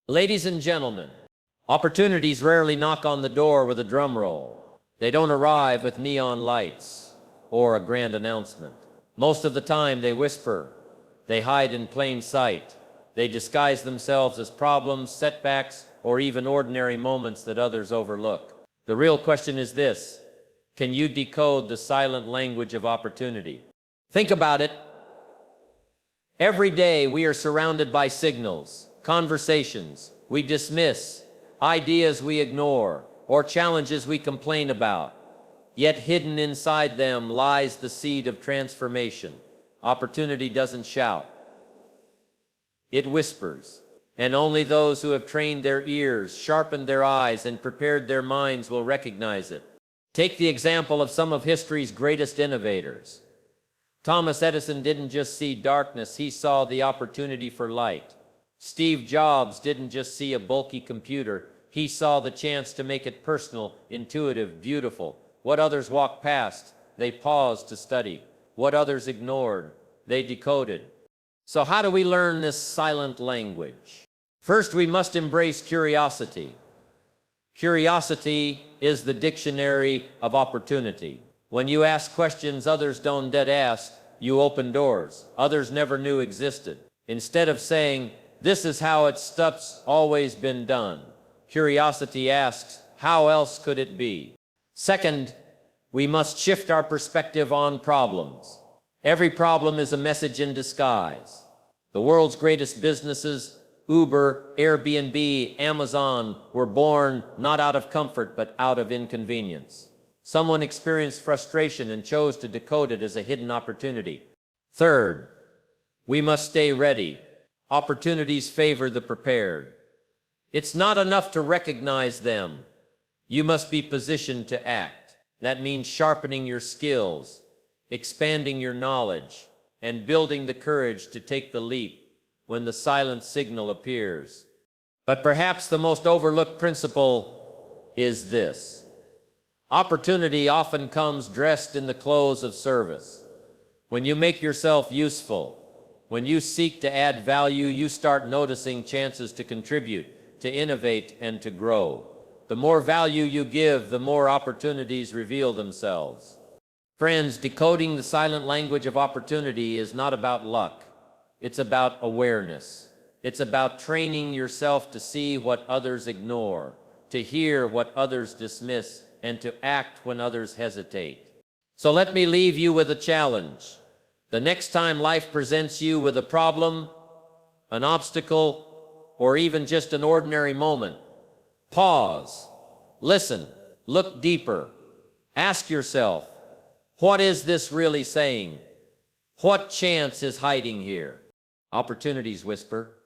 Ladies and gentlemen, opportunities rarely knock on the door with a drum roll. They don't arrive with neon lights or a grand announcement. Most of the time they whisper, they hide in plain sight, they disguise themselves as problems, setbacks, or even ordinary moments that others overlook. The real question is this: can you decode the silent language of opportunity? Think about it. Every day we are surrounded by signals, conversations we dismiss, ideas we ignore, or challenges we complain about. Yet hidden inside them lies the seed of transformation. Opportunity doesn't shout. It whispers. And only those who have trained their ears, sharpened their eyes, and prepared their minds will recognize it. Take the example of some of history's greatest innovators. Thomas Edison didn't just see darkness, he saw the opportunity for light. Steve Jobs didn't just see a bulky computer, he saw the chance to make it personal, intuitive, beautiful. What others walked past, they paused to study. What others ignored, they decoded. So how do we learn this silent language? First, we must embrace curiosity. Curiosity is the dictionary of opportunity. When you ask questions others don't dare ask, you open doors others never knew existed. Instead of saying, "This is how it's always been done," curiosity asks, "How else could it be?" Second, we must shift our perspective on problems. Every problem is a message in disguise. The world's greatest businesses, Uber, Airbnb, Amazon, were born not out of comfort but out of inconvenience. Someone experienced frustration and chose to decode it as a hidden opportunity. Third, we must stay ready. Opportunities favor the prepared. It's not enough to recognize them. You must be positioned to act. That means sharpening your skills, expanding your knowledge, and building the courage to take the leap when the silent signal appears. But perhaps the most overlooked principle is this: opportunity often comes dressed in the clothes of service. When you make yourself useful, when you seek to add value, you start noticing chances to contribute, to innovate, and to grow. The more value you give, the more opportunities reveal themselves. Friends, decoding the silent language of opportunity is not about luck. It's about awareness. It's about training yourself to see what others ignore, to hear what others dismiss, and to act when others hesitate. So let me leave you with a challenge. The next time life presents you with a problem, an obstacle, or even just an ordinary moment, pause, listen, look deeper. Ask yourself, what is this really saying? What chance is hiding here? Opportunities whisper,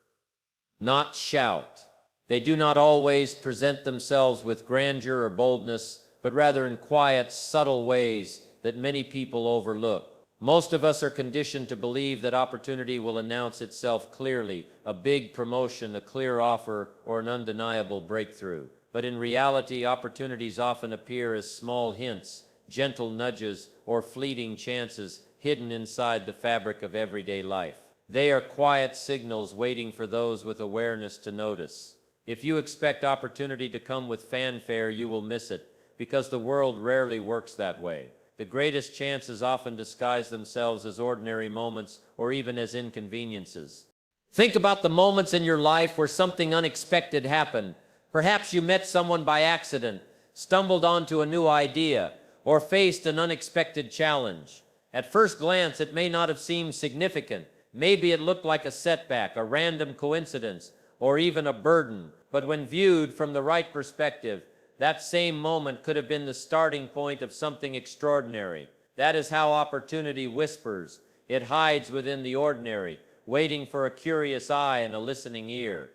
not shout. They do not always present themselves with grandeur or boldness, but rather in quiet, subtle ways that many people overlook. Most of us are conditioned to believe that opportunity will announce itself clearly, a big promotion, a clear offer, or an undeniable breakthrough. But in reality, opportunities often appear as small hints, gentle nudges, or fleeting chances hidden inside the fabric of everyday life. They are quiet signals waiting for those with awareness to notice. If you expect opportunity to come with fanfare, you will miss it, because the world rarely works that way. The greatest chances often disguise themselves as ordinary moments or even as inconveniences. Think about the moments in your life where something unexpected happened. Perhaps you met someone by accident, stumbled onto a new idea, or faced an unexpected challenge. At first glance, it may not have seemed significant. Maybe it looked like a setback, a random coincidence, or even a burden. But when viewed from the right perspective, that same moment could have been the starting point of something extraordinary. That is how opportunity whispers. It hides within the ordinary, waiting for a curious eye and a listening ear.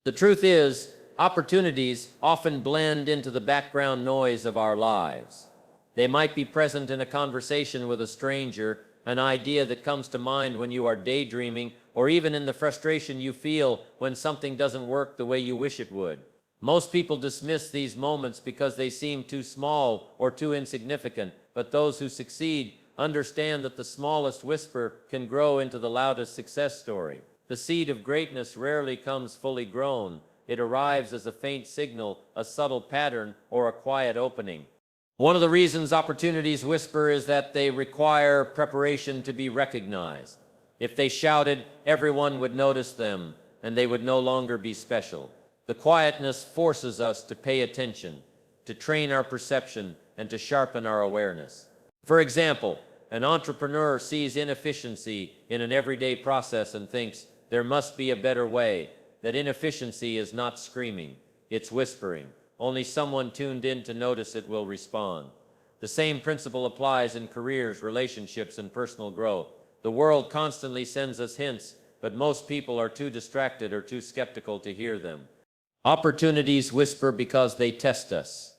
The truth is, opportunities often blend into the background noise of our lives. They might be present in a conversation with a stranger, an idea that comes to mind when you are daydreaming, or even in the frustration you feel when something doesn't work the way you wish it would. Most people dismiss these moments because they seem too small or too insignificant, but those who succeed understand that the smallest whisper can grow into the loudest success story. The seed of greatness rarely comes fully grown. It arrives as a faint signal, a subtle pattern, or a quiet opening. One of the reasons opportunities whisper is that they require preparation to be recognized. If they shouted, everyone would notice them, and they would no longer be special. The quietness forces us to pay attention, to train our perception, and to sharpen our awareness. For example, an entrepreneur sees inefficiency in an everyday process and thinks, there must be a better way. That inefficiency is not screaming, it's whispering. Only someone tuned in to notice it will respond. The same principle applies in careers, relationships, and personal growth. The world constantly sends us hints, but most people are too distracted or too skeptical to hear them. Opportunities whisper because they test us.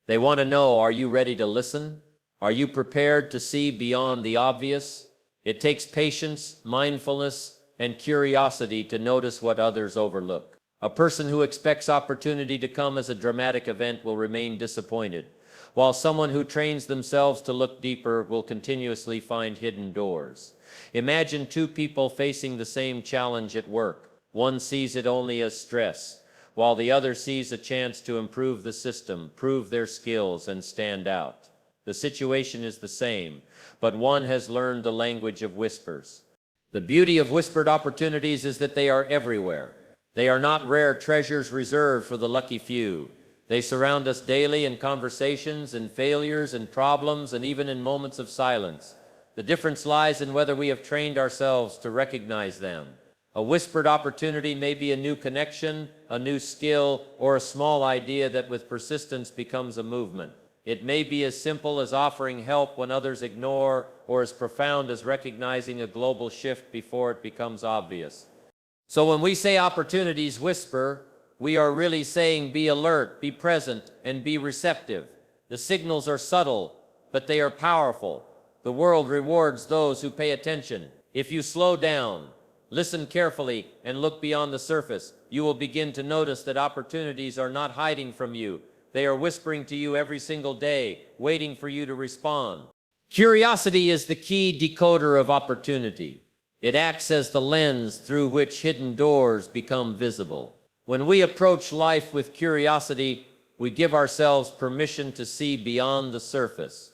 They want to know, are you ready to listen? Are you prepared to see beyond the obvious? It takes patience, mindfulness, and curiosity to notice what others overlook. A person who expects opportunity to come as a dramatic event will remain disappointed, while someone who trains themselves to look deeper will continuously find hidden doors. Imagine two people facing the same challenge at work. One sees it only as stress, while the other sees a chance to improve the system, prove their skills, and stand out. The situation is the same, but one has learned the language of whispers. The beauty of whispered opportunities is that they are everywhere. They are not rare treasures reserved for the lucky few. They surround us daily in conversations, in failures, in problems, and even in moments of silence. The difference lies in whether we have trained ourselves to recognize them. A whispered opportunity may be a new connection, a new skill, or a small idea that with persistence becomes a movement. It may be as simple as offering help when others ignore, or as profound as recognizing a global shift before it becomes obvious. So when we say opportunities whisper, we are really saying be alert, be present, and be receptive. The signals are subtle, but they are powerful. The world rewards those who pay attention. If you slow down, listen carefully, and look beyond the surface, you will begin to notice that opportunities are not hiding from you. They are whispering to you every single day, waiting for you to respond. Curiosity is the key decoder of opportunity. It acts as the lens through which hidden doors become visible. When we approach life with curiosity, we give ourselves permission to see beyond the surface,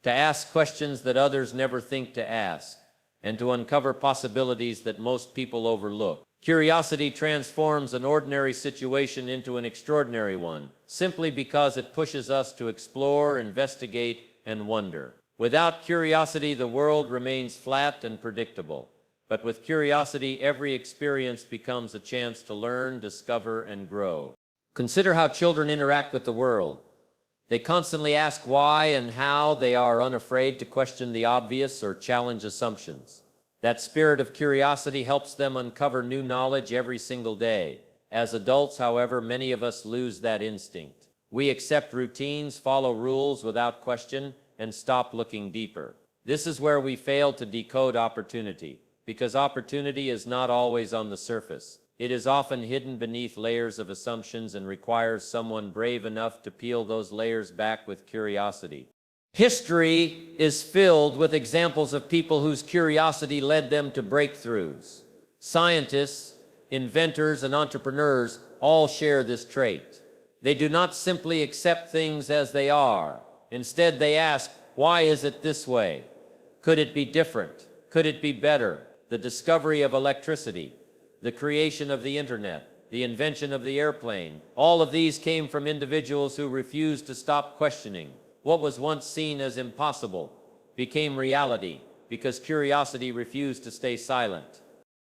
to ask questions that others never think to ask, and to uncover possibilities that most people overlook. Curiosity transforms an ordinary situation into an extraordinary one, simply because it pushes us to explore, investigate, and wonder. Without curiosity, the world remains flat and predictable. But with curiosity, every experience becomes a chance to learn, discover, and grow. Consider how children interact with the world. They constantly ask why and how. They are unafraid to question the obvious or challenge assumptions. That spirit of curiosity helps them uncover new knowledge every single day. As adults, however, many of us lose that instinct. We accept routines, follow rules without question, and stop looking deeper. This is where we fail to decode opportunity, because opportunity is not always on the surface. It is often hidden beneath layers of assumptions and requires someone brave enough to peel those layers back with curiosity. History is filled with examples of people whose curiosity led them to breakthroughs. Scientists, inventors, and entrepreneurs all share this trait. They do not simply accept things as they are. Instead, they ask, why is it this way? Could it be different? Could it be better? The discovery of electricity, the creation of the internet, the invention of the airplane, all of these came from individuals who refused to stop questioning. What was once seen as impossible became reality because curiosity refused to stay silent.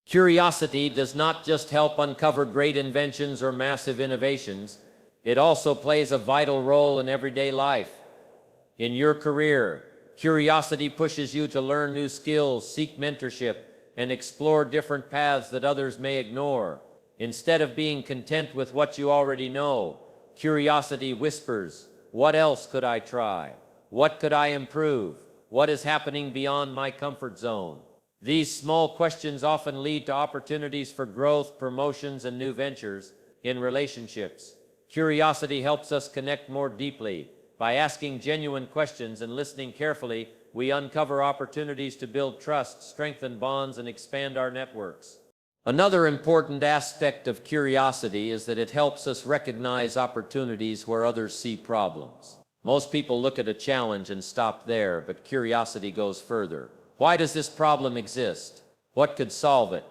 Curiosity does not just help uncover great inventions or massive innovations, it also plays a vital role in everyday life. In your career, curiosity pushes you to learn new skills, seek mentorship, and explore different paths that others may ignore. Instead of being content with what you already know, curiosity whispers, what else could I try? What could I improve? What is happening beyond my comfort zone? These small questions often lead to opportunities for growth, promotions, and new ventures. In relationships, curiosity helps us connect more deeply. By asking genuine questions and listening carefully, we uncover opportunities to build trust, strengthen bonds, and expand our networks. Another important aspect of curiosity is that it helps us recognize opportunities where others see problems. Most people look at a challenge and stop there, but curiosity goes further. Why does this problem exist? What could solve it?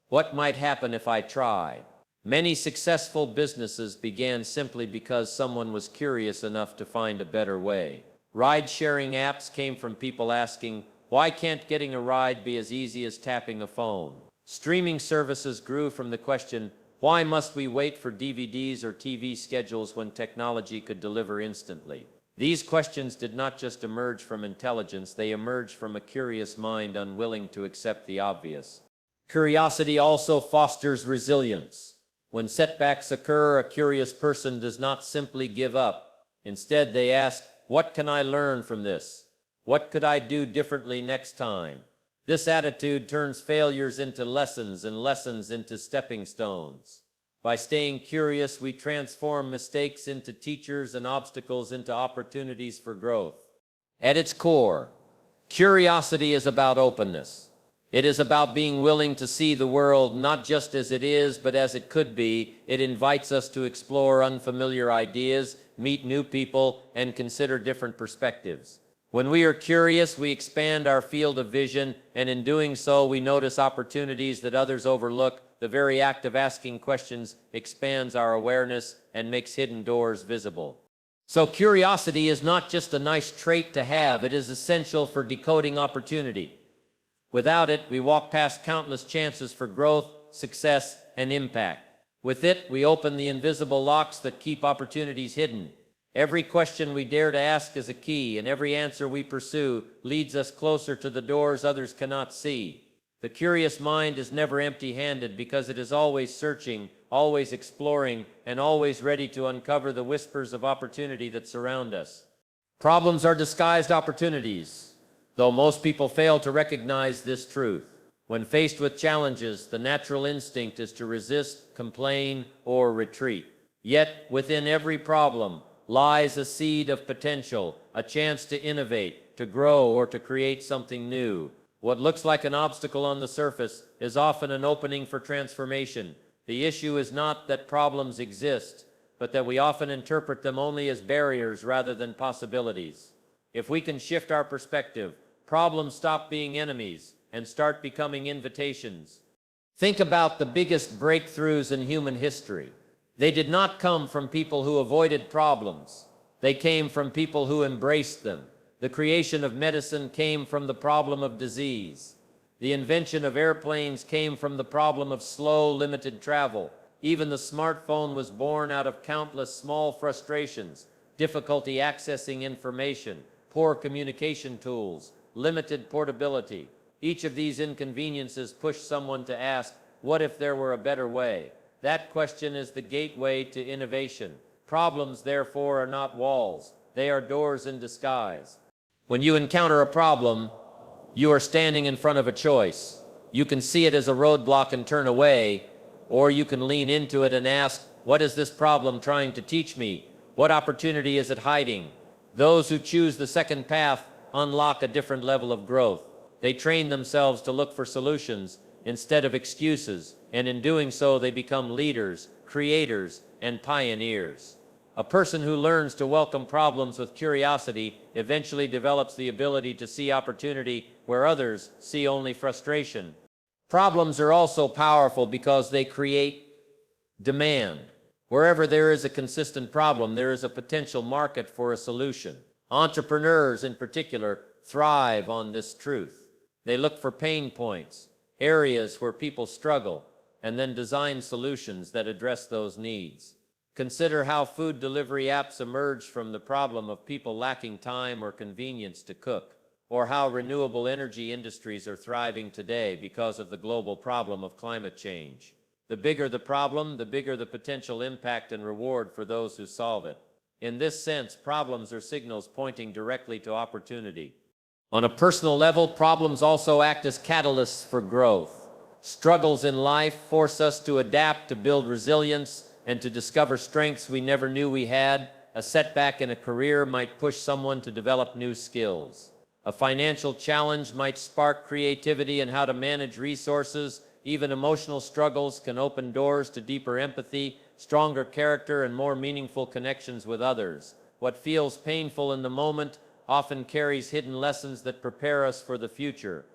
What might happen if I tried? Many successful businesses began simply because someone was curious enough to find a better way. Ride-sharing apps came from people asking, why can't getting a ride be as easy as tapping a phone? Streaming services grew from the question, why must we wait for DVDs or TV schedules when technology could deliver instantly? These questions did not just emerge from intelligence, they emerged from a curious mind unwilling to accept the obvious. Curiosity also fosters resilience. When setbacks occur, a curious person does not simply give up. Instead, they ask, what can I learn from this? What could I do differently next time? This attitude turns failures into lessons and lessons into stepping stones. By staying curious, we transform mistakes into teachers and obstacles into opportunities for growth. At its core, curiosity is about openness. It is about being willing to see the world not just as it is, but as it could be. It invites us to explore unfamiliar ideas, meet new people, and consider different perspectives. When we are curious, we expand our field of vision, and in doing so, we notice opportunities that others overlook. The very act of asking questions expands our awareness and makes hidden doors visible. So curiosity is not just a nice trait to have, it is essential for decoding opportunity. Without it, we walk past countless chances for growth, success, and impact. With it, we open the invisible locks that keep opportunities hidden. Every question we dare to ask is a key, and every answer we pursue leads us closer to the doors others cannot see. The curious mind is never empty-handed because it is always searching, always exploring, and always ready to uncover the whispers of opportunity that surround us. Problems are disguised opportunities, though most people fail to recognize this truth. When faced with challenges, the natural instinct is to resist, complain, or retreat. Yet, within every problem lies a seed of potential, a chance to innovate, to grow, or to create something new. What looks like an obstacle on the surface is often an opening for transformation. The issue is not that problems exist, but that we often interpret them only as barriers rather than possibilities. If we can shift our perspective, problems stop being enemies and start becoming invitations. Think about the biggest breakthroughs in human history. They did not come from people who avoided problems. They came from people who embraced them. The creation of medicine came from the problem of disease. The invention of airplanes came from the problem of slow, limited travel. Even the smartphone was born out of countless small frustrations, difficulty accessing information, poor communication tools, limited portability. Each of these inconveniences pushed someone to ask, what if there were a better way? That question is the gateway to innovation. Problems, therefore, are not walls. They are doors in disguise. When you encounter a problem, you are standing in front of a choice. You can see it as a roadblock and turn away, or you can lean into it and ask, what is this problem trying to teach me? What opportunity is it hiding? Those who choose the second path unlock a different level of growth. They train themselves to look for solutions instead of excuses, and in doing so they become leaders, creators, and pioneers. A person who learns to welcome problems with curiosity eventually develops the ability to see opportunity where others see only frustration. Problems are also powerful because they create demand. Wherever there is a consistent problem, there is a potential market for a solution. Entrepreneurs, in particular, thrive on this truth. They look for pain points, areas where people struggle, and then design solutions that address those needs. Consider how food delivery apps emerged from the problem of people lacking time or convenience to cook, or how renewable energy industries are thriving today because of the global problem of climate change. The bigger the problem, the bigger the potential impact and reward for those who solve it. In this sense, problems are signals pointing directly to opportunity. On a personal level, problems also act as catalysts for growth. Struggles in life force us to adapt, to build resilience, and to discover strengths we never knew we had. A setback in a career might push someone to develop new skills. A financial challenge might spark creativity in how to manage resources, Even emotional struggles can open doors to deeper empathy, stronger character, and more meaningful connections with others. What feels painful in the moment often carries hidden lessons that prepare us for the future.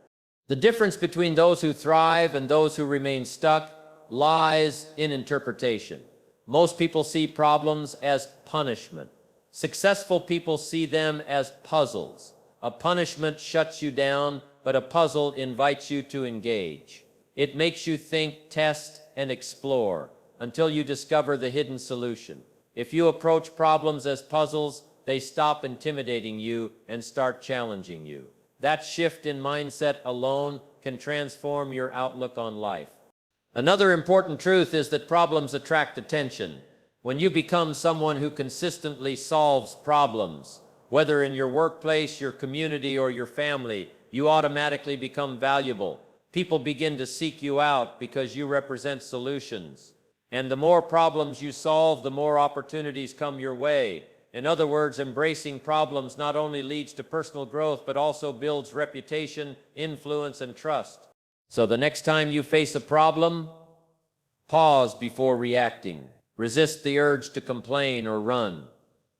The difference between those who thrive and those who remain stuck lies in interpretation. Most people see problems as punishment. Successful people see them as puzzles. A punishment shuts you down, but a puzzle invites you to engage. It makes you think, test, and explore until you discover the hidden solution. If you approach problems as puzzles, they stop intimidating you and start challenging you. That shift in mindset alone can transform your outlook on life. Another important truth is that problems attract attention. When you become someone who consistently solves problems, whether in your workplace, your community, or your family, you automatically become valuable. People begin to seek you out because you represent solutions. And the more problems you solve, the more opportunities come your way. In other words, embracing problems not only leads to personal growth, but also builds reputation, influence, and trust. So the next time you face a problem, pause before reacting. Resist the urge to complain or run.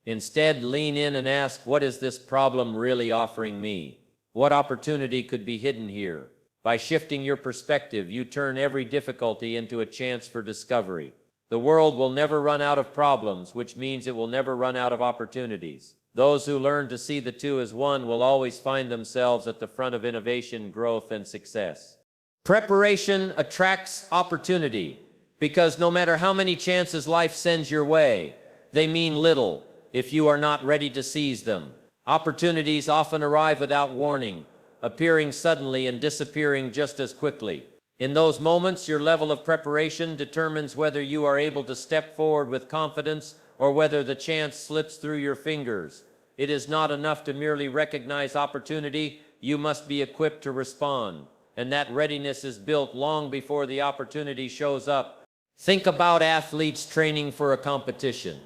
Instead, lean in and ask, what is this problem really offering me? What opportunity could be hidden here? By shifting your perspective, you turn every difficulty into a chance for discovery. The world will never run out of problems, which means it will never run out of opportunities. Those who learn to see the two as one will always find themselves at the front of innovation, growth, and success. Preparation attracts opportunity because no matter how many chances life sends your way, they mean little if you are not ready to seize them. Opportunities often arrive without warning, appearing suddenly and disappearing just as quickly. In those moments, your level of preparation determines whether you are able to step forward with confidence or whether the chance slips through your fingers. It is not enough to merely recognize opportunity. You must be equipped to respond, and that readiness is built long before the opportunity shows up. Think about athletes training for a competition.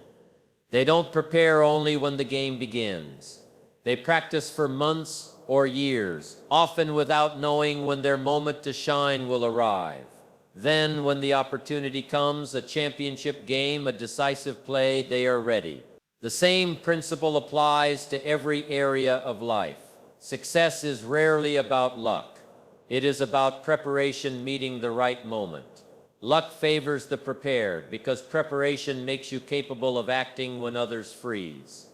They don't prepare only when the game begins. They practice for months or years, often without knowing when their moment to shine will arrive. Then, when the opportunity comes, a championship game, a decisive play, they are ready. The same principle applies to every area of life. Success is rarely about luck. It is about preparation meeting the right moment. Luck favors the prepared because preparation makes you capable of acting when others freeze.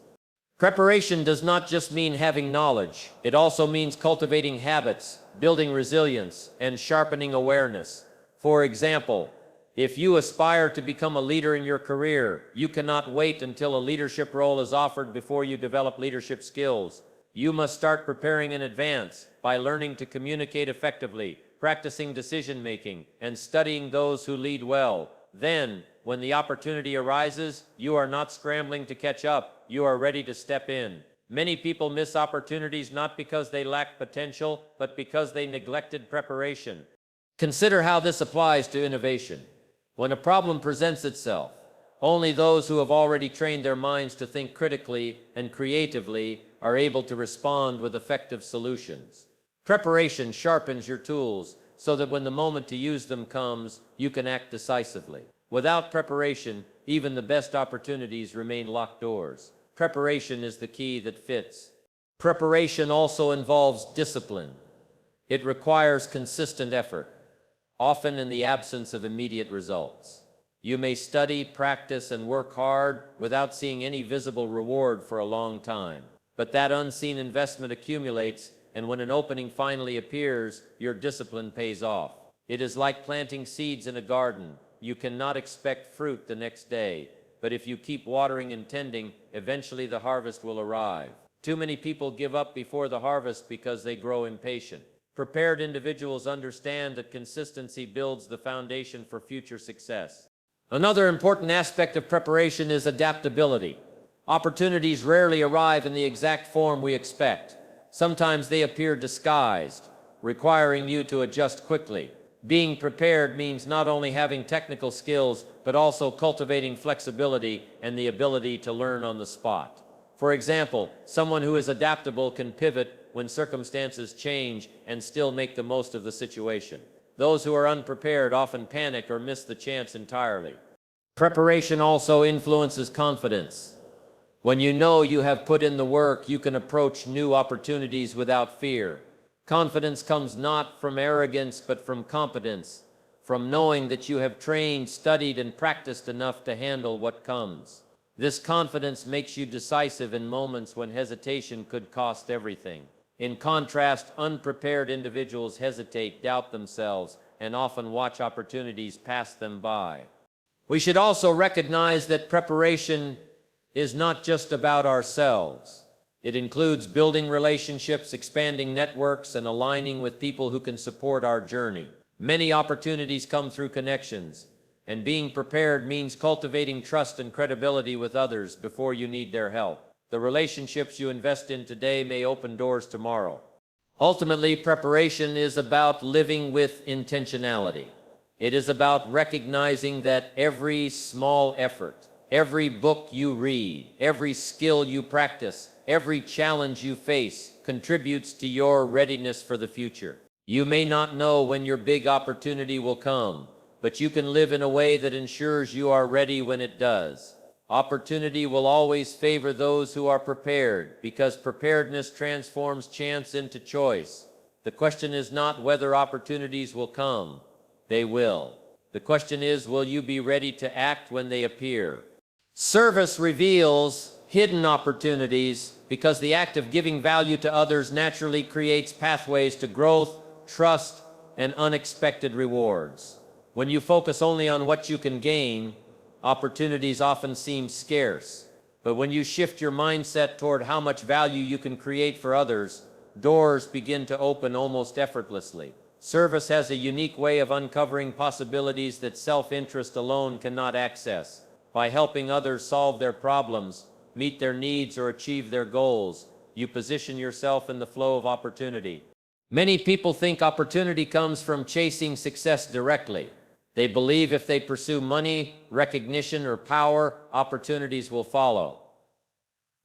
Preparation does not just mean having knowledge. It also means cultivating habits, building resilience, and sharpening awareness. For example, if you aspire to become a leader in your career, you cannot wait until a leadership role is offered before you develop leadership skills. You must start preparing in advance by learning to communicate effectively, practicing decision-making, and studying those who lead well. Then, when the opportunity arises, you are not scrambling to catch up, you are ready to step in. Many people miss opportunities not because they lack potential, but because they neglected preparation. Consider how this applies to innovation. When a problem presents itself, only those who have already trained their minds to think critically and creatively are able to respond with effective solutions. Preparation sharpens your tools so that when the moment to use them comes, you can act decisively. Without preparation, even the best opportunities remain locked doors. Preparation is the key that fits. Preparation also involves discipline. It requires consistent effort, often in the absence of immediate results. You may study, practice, and work hard without seeing any visible reward for a long time. But that unseen investment accumulates, and when an opening finally appears, your discipline pays off. It is like planting seeds in a garden. You cannot expect fruit the next day, but if you keep watering and tending, eventually the harvest will arrive. Too many people give up before the harvest because they grow impatient. Prepared individuals understand that consistency builds the foundation for future success. Another important aspect of preparation is adaptability. Opportunities rarely arrive in the exact form we expect. Sometimes they appear disguised, requiring you to adjust quickly. Being prepared means not only having technical skills, but also cultivating flexibility and the ability to learn on the spot. For example, someone who is adaptable can pivot when circumstances change and still make the most of the situation. Those who are unprepared often panic or miss the chance entirely. Preparation also influences confidence. When you know you have put in the work, you can approach new opportunities without fear. Confidence comes not from arrogance, but from competence, from knowing that you have trained, studied, and practiced enough to handle what comes. This confidence makes you decisive in moments when hesitation could cost everything. In contrast, unprepared individuals hesitate, doubt themselves, and often watch opportunities pass them by. We should also recognize that preparation is not just about ourselves. It includes building relationships, expanding networks, and aligning with people who can support our journey. Many opportunities come through connections, and being prepared means cultivating trust and credibility with others before you need their help. The relationships you invest in today may open doors tomorrow. Ultimately, preparation is about living with intentionality. It is about recognizing that every small effort, every book you read, every skill you practice, every challenge you face contributes to your readiness for the future. You may not know when your big opportunity will come, but you can live in a way that ensures you are ready when it does. Opportunity will always favor those who are prepared, because preparedness transforms chance into choice. The question is not whether opportunities will come. They will. The question is, will you be ready to act when they appear? Service reveals hidden opportunities because the act of giving value to others naturally creates pathways to growth, trust, and unexpected rewards. When you focus only on what you can gain, opportunities often seem scarce. But when you shift your mindset toward how much value you can create for others, doors begin to open almost effortlessly. Service has a unique way of uncovering possibilities that self-interest alone cannot access. By helping others solve their problems, meet their needs, or achieve their goals, you position yourself in the flow of opportunity. Many people think opportunity comes from chasing success directly. They believe if they pursue money, recognition, or power, opportunities will follow.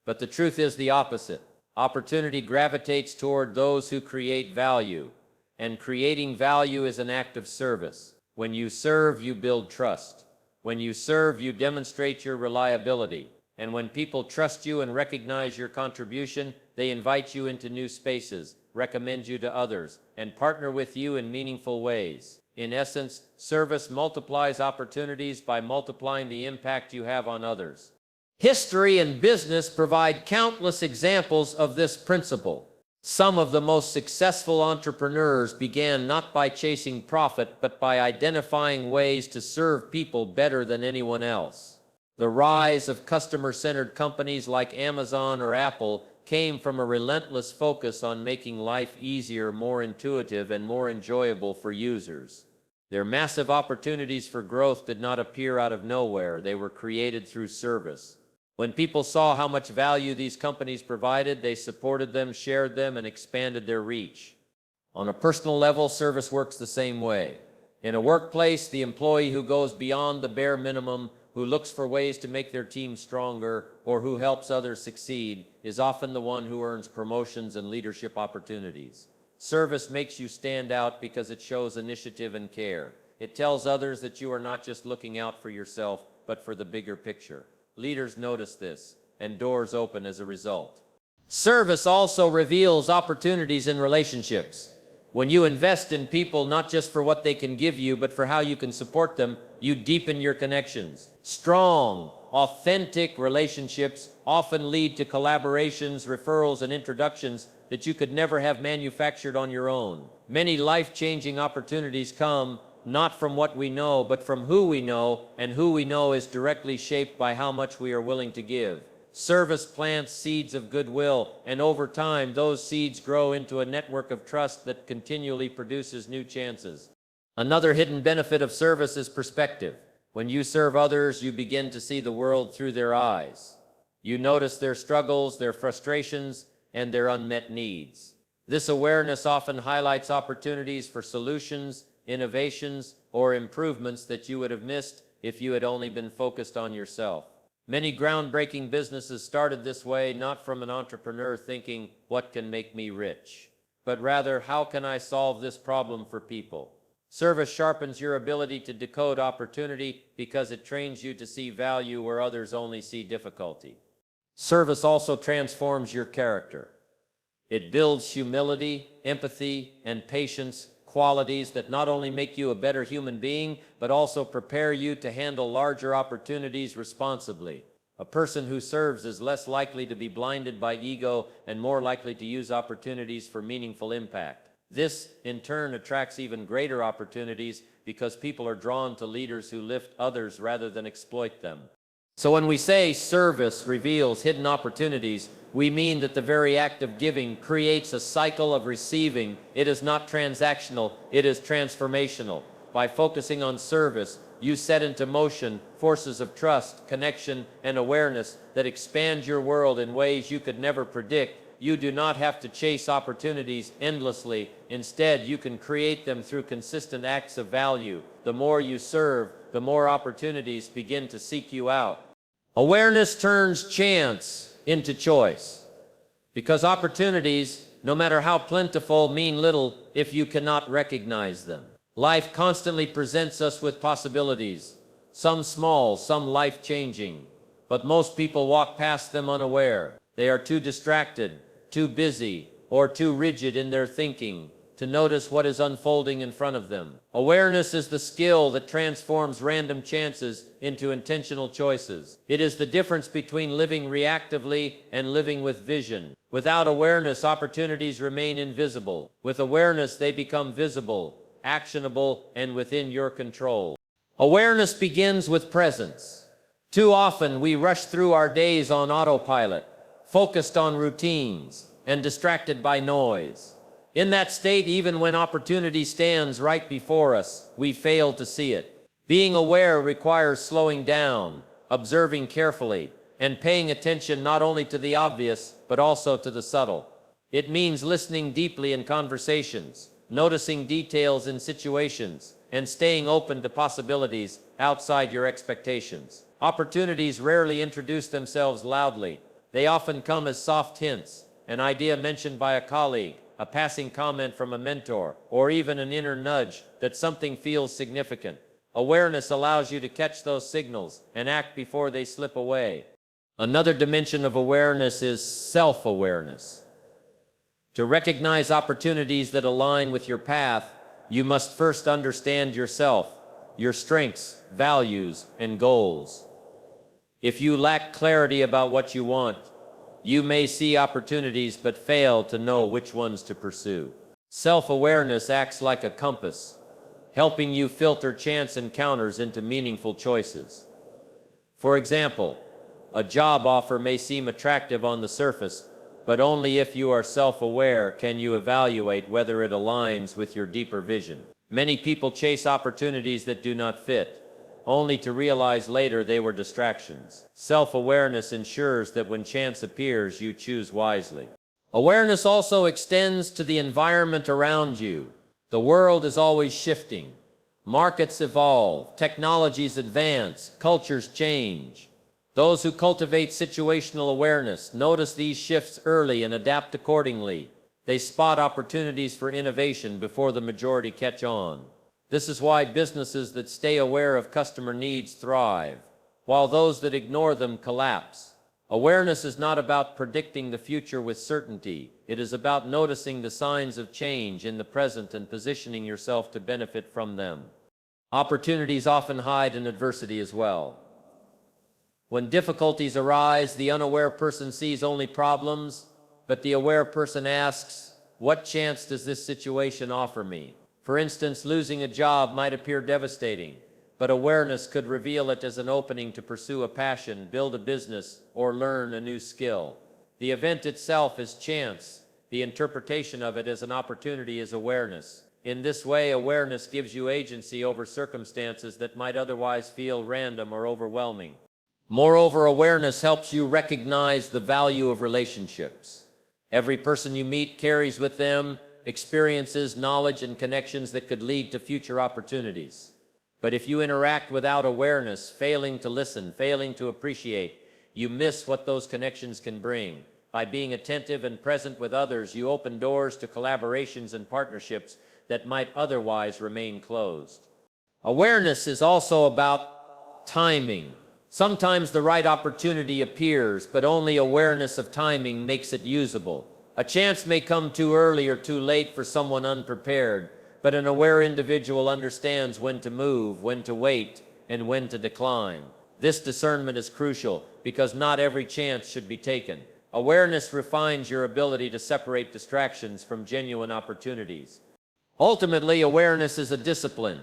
But the truth is the opposite. Opportunity gravitates toward those who create value, and creating value is an act of service. When you serve, you build trust. When you serve, you demonstrate your reliability. And when people trust you and recognize your contribution, they invite you into new spaces, recommend you to others, and partner with you in meaningful ways. In essence, service multiplies opportunities by multiplying the impact you have on others. History and business provide countless examples of this principle. Some of the most successful entrepreneurs began not by chasing profit, but by identifying ways to serve people better than anyone else. The rise of customer-centered companies like Amazon or Apple came from a relentless focus on making life easier, more intuitive, and more enjoyable for users. Their massive opportunities for growth did not appear out of nowhere. They were created through service. When people saw how much value these companies provided, they supported them, shared them, and expanded their reach. On a personal level, service works the same way. In a workplace, the employee who goes beyond the bare minimum, who looks for ways to make their team stronger, or who helps others succeed, is often the one who earns promotions and leadership opportunities. Service makes you stand out because it shows initiative and care. It tells others that you are not just looking out for yourself, but for the bigger picture. Leaders notice this, and doors open as a result. Service also reveals opportunities in relationships. When you invest in people not just for what they can give you, but for how you can support them, you deepen your connections. Strong, authentic relationships often lead to collaborations, referrals, and introductions that you could never have manufactured on your own. Many life-changing opportunities come not from what we know, but from who we know, and who we know is directly shaped by how much we are willing to give. Service plants seeds of goodwill, and over time, those seeds grow into a network of trust that continually produces new chances. Another hidden benefit of service is perspective. When you serve others, you begin to see the world through their eyes. You notice their struggles, their frustrations, and their unmet needs. This awareness often highlights opportunities for solutions, innovations, or improvements that you would have missed if you had only been focused on yourself. Many groundbreaking businesses started this way, not from an entrepreneur thinking, what can make me rich? But rather, how can I solve this problem for people? Service sharpens your ability to decode opportunity because it trains you to see value where others only see difficulty. Service also transforms your character. It builds humility, empathy, and patience, qualities that not only make you a better human being, but also prepare you to handle larger opportunities responsibly. A person who serves is less likely to be blinded by ego and more likely to use opportunities for meaningful impact. This, in turn, attracts even greater opportunities because people are drawn to leaders who lift others rather than exploit them. So when we say service reveals hidden opportunities, we mean that the very act of giving creates a cycle of receiving. It is not transactional, it is transformational. By focusing on service, you set into motion forces of trust, connection, and awareness that expand your world in ways you could never predict. You do not have to chase opportunities endlessly. Instead, you can create them through consistent acts of value. The more you serve, the more opportunities begin to seek you out. Awareness turns chance into choice. Because opportunities, no matter how plentiful, mean little if you cannot recognize them. Life constantly presents us with possibilities, some small, some life-changing, but most people walk past them unaware. They are too distracted, too busy, or too rigid in their thinking to notice what is unfolding in front of them. Awareness is the skill that transforms random chances into intentional choices. It is the difference between living reactively and living with vision. Without awareness, opportunities remain invisible. With awareness, they become visible, actionable, and within your control. Awareness begins with presence. Too often, we rush through our days on autopilot, focused on routines, and distracted by noise. In that state, even when opportunity stands right before us, we fail to see it. Being aware requires slowing down, observing carefully, and paying attention not only to the obvious, but also to the subtle. It means listening deeply in conversations, noticing details in situations, and staying open to possibilities outside your expectations. Opportunities rarely introduce themselves loudly. They often come as soft hints, an idea mentioned by a colleague, a passing comment from a mentor, or even an inner nudge that something feels significant. Awareness allows you to catch those signals and act before they slip away. Another dimension of awareness is self-awareness. To recognize opportunities that align with your path, you must first understand yourself, your strengths, values, and goals. If you lack clarity about what you want, you may see opportunities but fail to know which ones to pursue. Self-awareness acts like a compass, helping you filter chance encounters into meaningful choices. For example, a job offer may seem attractive on the surface, but only if you are self-aware can you evaluate whether it aligns with your deeper vision. Many people chase opportunities that do not fit, only to realize later they were distractions. Self-awareness ensures that when chance appears, you choose wisely. Awareness also extends to the environment around you. The world is always shifting. Markets evolve, technologies advance, cultures change. Those who cultivate situational awareness notice these shifts early and adapt accordingly. They spot opportunities for innovation before the majority catch on. This is why businesses that stay aware of customer needs thrive, while those that ignore them collapse. Awareness is not about predicting the future with certainty. It is about noticing the signs of change in the present and positioning yourself to benefit from them. Opportunities often hide in adversity as well. When difficulties arise, the unaware person sees only problems, but the aware person asks, "What chance does this situation offer me?" For instance, losing a job might appear devastating, but awareness could reveal it as an opening to pursue a passion, build a business, or learn a new skill. The event itself is chance. The interpretation of it as an opportunity is awareness. In this way, awareness gives you agency over circumstances that might otherwise feel random or overwhelming. Moreover, awareness helps you recognize the value of relationships. Every person you meet carries with them experiences, knowledge, and connections that could lead to future opportunities. But if you interact without awareness, failing to listen, failing to appreciate, you miss what those connections can bring. By being attentive and present with others, you open doors to collaborations and partnerships that might otherwise remain closed. Awareness is also about timing. Sometimes the right opportunity appears, but only awareness of timing makes it usable. A chance may come too early or too late for someone unprepared, but an aware individual understands when to move, when to wait, and when to decline. This discernment is crucial because not every chance should be taken. Awareness refines your ability to separate distractions from genuine opportunities. Ultimately, awareness is a discipline.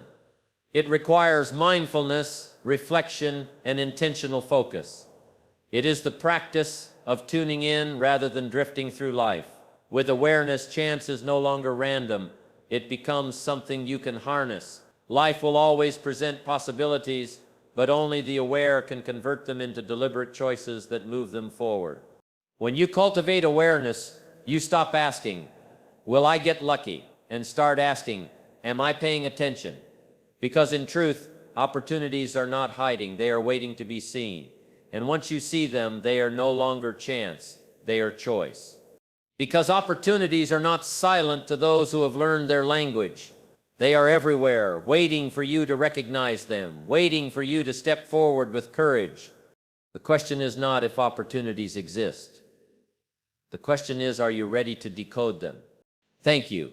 It requires mindfulness, reflection, and intentional focus. It is the practice of tuning in rather than drifting through life. With awareness, chance is no longer random. It becomes something you can harness. Life will always present possibilities, but only the aware can convert them into deliberate choices that move them forward. When you cultivate awareness, you stop asking, "Will I get lucky?" and start asking, "Am I paying attention?" Because in truth, opportunities are not hiding, they are waiting to be seen. And once you see them, they are no longer chance, they are choice. Because opportunities are not silent to those who have learned their language. They are everywhere, waiting for you to recognize them, waiting for you to step forward with courage. The question is not if opportunities exist. The question is, are you ready to decode them? Thank you.